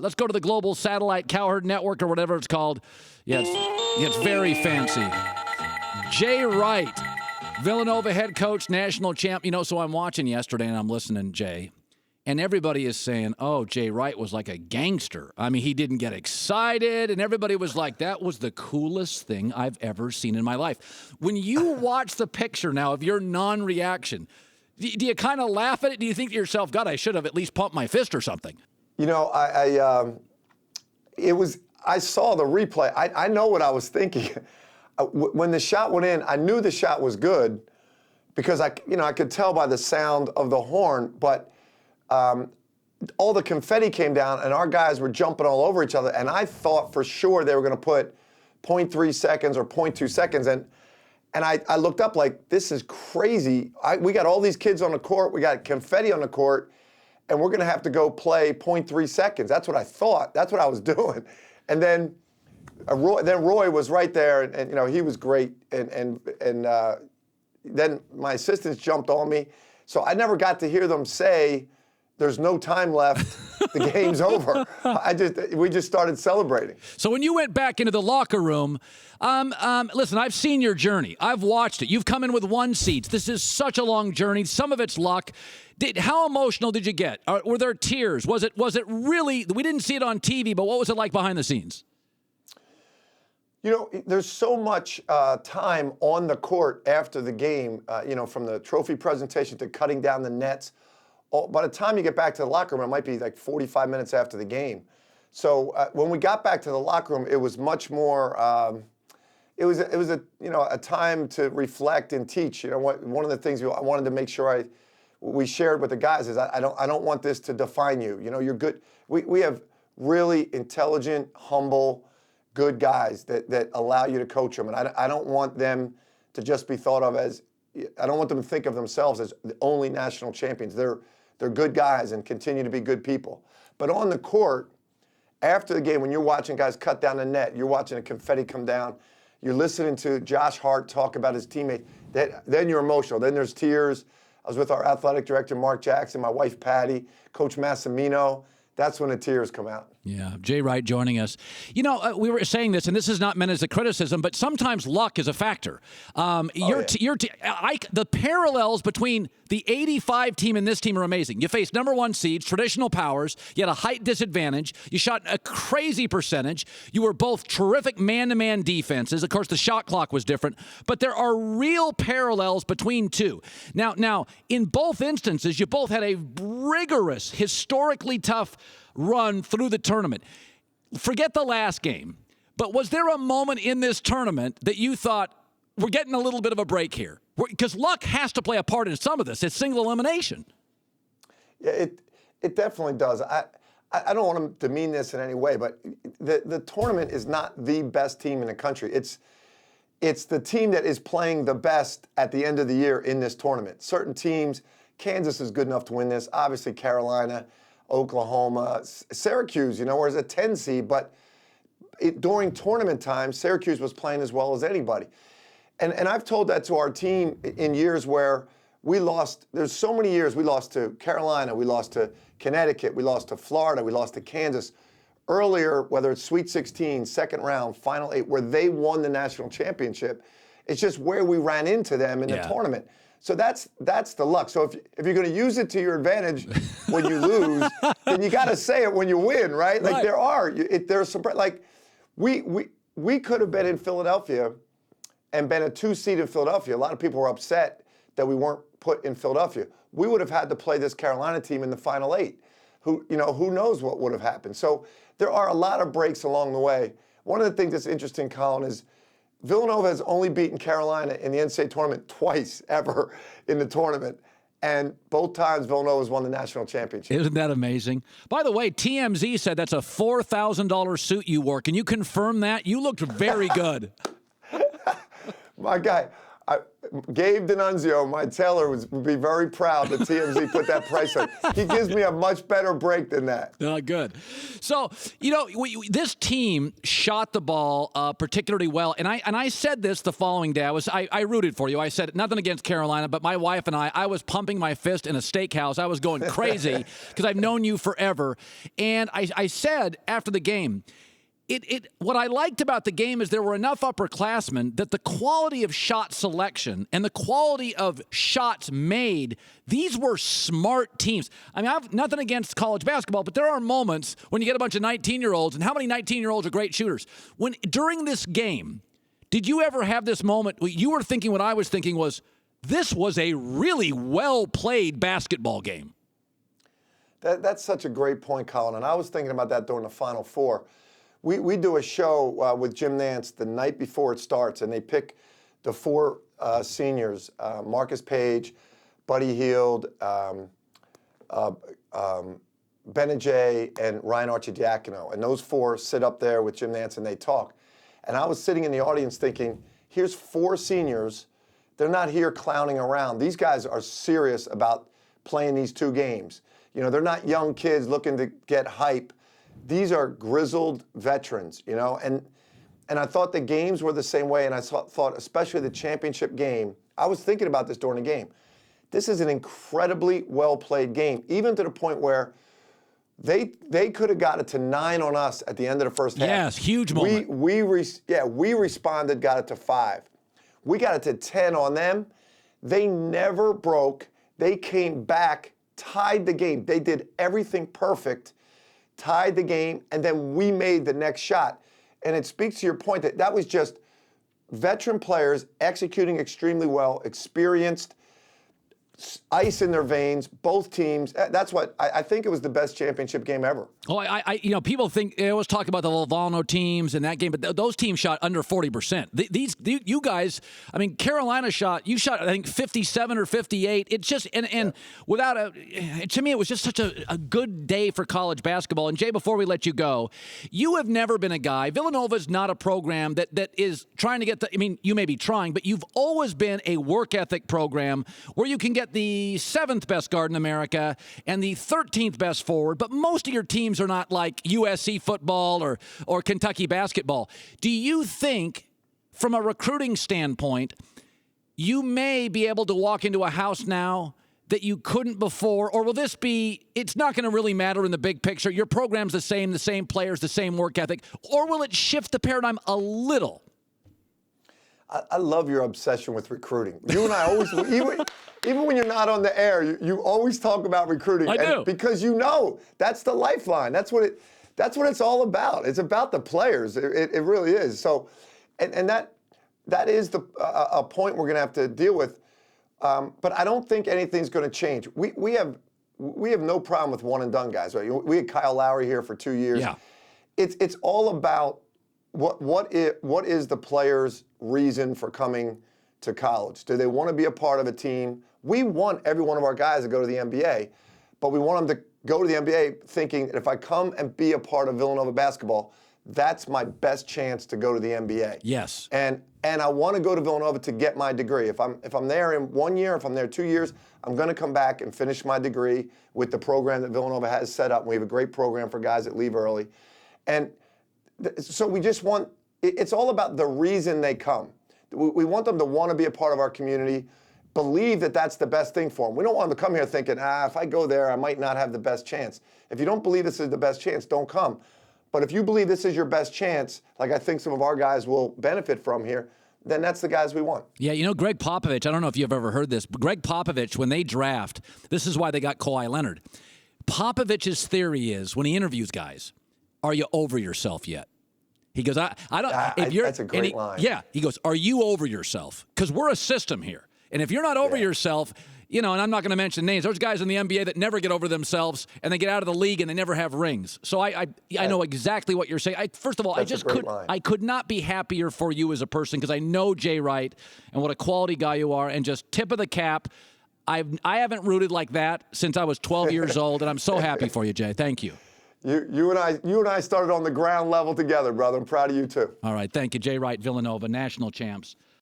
Let's go to the Global Satellite Cowherd Network or whatever it's called. Yes, it's very fancy. Jay Wright, Villanova head coach, national champ. So I'm watching yesterday and I'm listening, Jay, and everybody is saying, oh, Jay Wright was like a gangster. I mean, he didn't get excited, and everybody was like, that was the coolest thing I've ever seen in my life. When you watch the picture now of your non-reaction, do you kind of laugh at it? Do you think to yourself, God, I should have at least pumped my fist or something? I saw the replay. I know what I was thinking. When the shot went in, I knew the shot was good because I could tell by the sound of the horn, but all the confetti came down and our guys were jumping all over each other, and I thought for sure they were going to put 0.3 seconds or 0.2 seconds, and I looked up like, this is crazy. We got all these kids on the court, we got confetti on the court, and we're going to have to go play 0.3 seconds. That's what I thought. That's what I was doing. And then Roy was right there, and he was great. And then my assistants jumped on me. So I never got to hear them say, there's no time left. The game's over. We just started celebrating. So when you went back into the locker room, listen, I've seen your journey. I've watched it. You've come in with 1 seed. This is such a long journey. Some of it's luck. How emotional did you get? Were there tears? Was it really? We didn't see it on TV, but what was it like behind the scenes? There's so much time on the court after the game. From the trophy presentation to cutting down the nets. By the time you get back to the locker room, it might be like 45 minutes after the game. So when we got back to the locker room, it was much more. It was a time to reflect and teach. One of the things I wanted to make sure we shared with the guys is I don't want this to define you. You're good. We have really intelligent, humble, good guys that allow you to coach them, and I don't want them to just be thought of as. I don't want them to think of themselves as the only national champions. They're good guys and continue to be good people. But on the court, after the game, when you're watching guys cut down the net, you're watching the confetti come down, you're listening to Josh Hart talk about his teammates, then you're emotional. Then there's tears. I was with our athletic director, Mark Jackson, my wife, Patty, Coach Massimino. That's when the tears come out. Yeah, Jay Wright joining us. We were saying this, and this is not meant as a criticism, but sometimes luck is a factor. The parallels between the 85 team and this team are amazing. You faced number 1 seeds, traditional powers. You had a height disadvantage. You shot a crazy percentage. You were both terrific man-to-man defenses. Of course, the shot clock was different, but there are real parallels between two. Now, in both instances, you both had a rigorous, historically tough run through the tournament. Forget the last game, but was there a moment in this tournament that you thought, we're getting a little bit of a break here? Because luck has to play a part in some of this. It's single elimination. Yeah, it definitely does. I don't want to demean this in any way, but the tournament is not the best team in the country. It's the team that is playing the best at the end of the year in this tournament. Certain teams, Kansas is good enough to win this. Obviously, Carolina, Oklahoma, Syracuse, was a 10 seed, but during tournament time, Syracuse was playing as well as anybody. And I've told that to our team in years where we lost. There's so many years we lost to Carolina, we lost to Connecticut, we lost to Florida, we lost to Kansas. Earlier, whether it's Sweet 16, second round, Final 8, where they won the national championship, it's just where we ran into them in the tournament. So that's the luck. So if you're going to use it to your advantage when you lose, then you got to say it when you win, right? Like there's some like we could have been in Philadelphia and been a 2 seed in Philadelphia. A lot of people were upset that we weren't put in Philadelphia. We would have had to play this Carolina team in the Final 8. Who knows what would have happened. So there are a lot of breaks along the way. One of the things that's interesting, Colin, is Villanova has only beaten Carolina in the NCAA tournament twice ever in the tournament. And both times Villanova's won the national championship. Isn't that amazing? By the way, TMZ said that's a $4,000 suit you wore. Can you confirm that? You looked very good. My guy, Gabe D'Annunzio, my tailor, would be very proud that TMZ put that price on. He gives me a much better break than that. Good. So, this team shot the ball particularly well, and I said this the following day. I rooted for you. I said nothing against Carolina, but my wife and I was pumping my fist in a steakhouse. I was going crazy because I've known you forever. And I said after the game, what I liked about the game is there were enough upperclassmen that the quality of shot selection and the quality of shots made, these were smart teams. I mean, I have nothing against college basketball, but there are moments when you get a bunch of 19-year-olds, and how many 19-year-olds are great shooters? During this game, did you ever have this moment, you were thinking what I was thinking was, this was a really well-played basketball game? That's such a great point, Colin, and I was thinking about that during the Final Four. We do a show with Jim Nantz the night before it starts, and they pick the four seniors, Marcus Page, Buddy Hield, Benajay, and Ryan Arcidiacono. And those four sit up there with Jim Nantz, and they talk. And I was sitting in the audience thinking, here's four seniors. They're not here clowning around. These guys are serious about playing these two games. They're not young kids looking to get hype. These are grizzled veterans, and I thought the games were the same way, and I thought especially the championship game, I was thinking about this during the game. This is an incredibly well-played game, even to the point where they could have got it to 9 on us at the end of the first half. Yes, huge moment. We responded, got it to 5. We got it to 10 on them. They never broke. They came back, tied the game. They did everything perfect, tied the game, and then we made the next shot. And it speaks to your point that was just veteran players executing extremely well, experienced, ice in their veins, both teams. That's what I think it was the best championship game ever. Oh, people think they always talk about the Villanova teams in that game, but those teams shot under 40%. You guys, I mean, Carolina you shot I think 57 or 58. It's just and without to me it was just such a good day for college basketball. And Jay, before we let you go, you have never been a guy. Villanova's not a program that is trying to get you may be trying, but you've always been a work ethic program where you can get the 7th best guard in America and the 13th best forward, but most of your teams are not like USC football or Kentucky basketball. Do you think, from a recruiting standpoint, you may be able to walk into a house now that you couldn't before, or will this be, it's not going to really matter in the big picture, your program's the same players, the same work ethic, or will it shift the paradigm a little? I love your obsession with recruiting. You and I always, even when you're not on the air, you always talk about recruiting. I do. Because that's the lifeline. That's what it's all about. It's about the players. It really is. So, and that is a point we're going to have to deal with. But I don't think anything's going to change. We have no problem with one and done guys. Right? We had Kyle Lowry here for 2 years. Yeah. It's all about what is the player's reason for coming to college? Do they want to be a part of a team? We want every one of our guys to go to the NBA, but we want them to go to the NBA thinking that if I come and be a part of Villanova basketball, that's my best chance to go to the NBA. Yes. And I want to go to Villanova to get my degree. If I'm there in 1 year, if I'm there 2 years, I'm going to come back and finish my degree with the program that Villanova has set up. We have a great program for guys that leave early. And so we just want, it's all about the reason they come. We want them to want to be a part of our community, believe that that's the best thing for them. We don't want them to come here thinking, if I go there, I might not have the best chance. If you don't believe this is the best chance, don't come. But if you believe this is your best chance, like I think some of our guys will benefit from here, then that's the guys we want. Yeah, Greg Popovich, I don't know if you've ever heard this, but Greg Popovich, when they draft, this is why they got Kawhi Leonard. Popovich's theory is, when he interviews guys, are you over yourself yet? He goes, I don't. That's a great line. Yeah, he goes, are you over yourself? Because we're a system here. And if you're not over yourself, and I'm not going to mention names. There's guys in the NBA that never get over themselves, and they get out of the league, and they never have rings. So I know exactly what you're saying. First of all, I could not be happier for you as a person, because I know Jay Wright and what a quality guy you are, and just tip of the cap. I haven't rooted like that since I was 12 years old, and I'm so happy for you, Jay. Thank you. You and I started on the ground level together, brother. I'm proud of you too. All right, thank you, Jay Wright, Villanova, national champs.